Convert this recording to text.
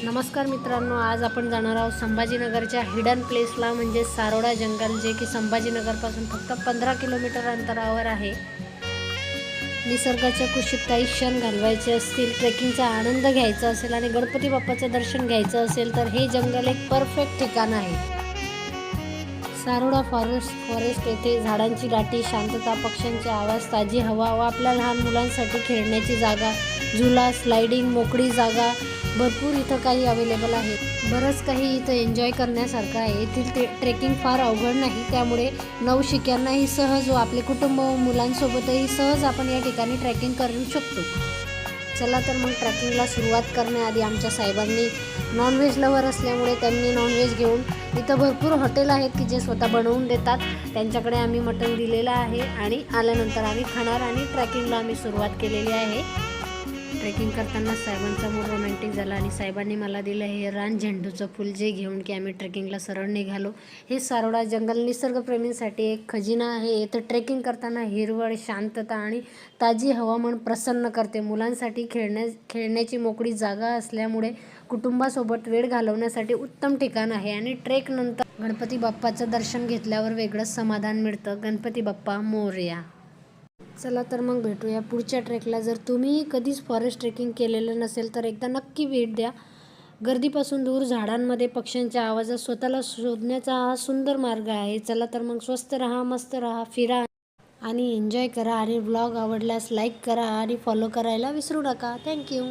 नमस्कार मित्रांनो, आज आपण जाणार आहोत संभाजीनगरच्या हिडन प्लेसला म्हणजे सारोडा जंगल, जे की संभाजीनगरपासून फक्त 15 किलोमीटर अंतरावर आहे. निसर्गाच्या कुशीत काही क्षण घालवायचे असतील, ट्रेकिंगचा आनंद घ्यायचा असेल आणि गणपती बाप्पाचं दर्शन घ्यायचं असेल तर हे जंगल एक परफेक्ट ठिकाण आहे. सारोडा फॉरेस्ट येथे झाडांची दाटी, शांतता, पक्ष्यांचे आवाज, ताजी हवा व आपल्या लहान मुलांसाठी खेळण्याची जागा, झुला, स्लायडिंग, मोकळी जागा भरपूर इथं काही अवेलेबल आहे. बरंच काही इथं एन्जॉय करण्यासारखं आहे. येथील ट्रेकिंग फार अवघड नाही, त्यामुळे नवशिक्यांनाही सहज व आपले कुटुंब व मुलांसोबतही सहज आपण या ठिकाणी ट्रेकिंग करू शकतो. चला तर मग ट्रॅकिंगला सुरुवात करण्याआधी आमच्या साहेबांनी नॉनव्हेज लवर असल्यामुळे त्यांनी नॉनव्हेज घेऊन, इथं भरपूर हॉटेल आहेत की जे स्वतः बनवून देतात, त्यांच्याकडे आम्ही मटण दिलेलं आहे आणि आल्यानंतर आम्ही खाणार आणि ट्रॅकिंगला आम्ही सुरुवात केलेली आहे. ट्रेकिंग करताना साहेबांचा मूड रोमॅन्टिक झाला आणि साहेबांनी मला दिलं हे रान झेंडूचं फूल, जे घेऊन की आम्ही ट्रेकिंगला सरळ निघालो. हे सारोडा जंगल निसर्गप्रेमींसाठी एक खजिना आहे. इथं ट्रेकिंग करताना हिरवळ, शांतता आणि ताजी हवा मन प्रसन्न करते. मुलांसाठी खेळण्याची मोकळी जागा असल्यामुळे कुटुंबासोबत वेळ घालवण्यासाठी उत्तम ठिकाण आहे आणि ट्रेकनंतर गणपती बाप्पाचं दर्शन घेतल्यावर वेगळंच समाधान मिळतं. गणपती बाप्पा मोरया. चला तर मग भेटूया पुढच्या ट्रेकला. जर तुम्ही कधीच फॉरेस्ट ट्रेकिंग केलेलं नसेल तर एकदा नक्की भेट द्या. गर्दीपासून दूर, झाडांमध्ये पक्ष्यांच्या आवाजात स्वतःला शोधण्याचा हा सुंदर मार्ग आहे. चला तर मग स्वस्त राहा, मस्त राहा, फिरा आणि एन्जॉय करा. आणि व्लॉग आवडल्यास लाईक करा आणि फॉलो करायला विसरू नका. थँक्यू.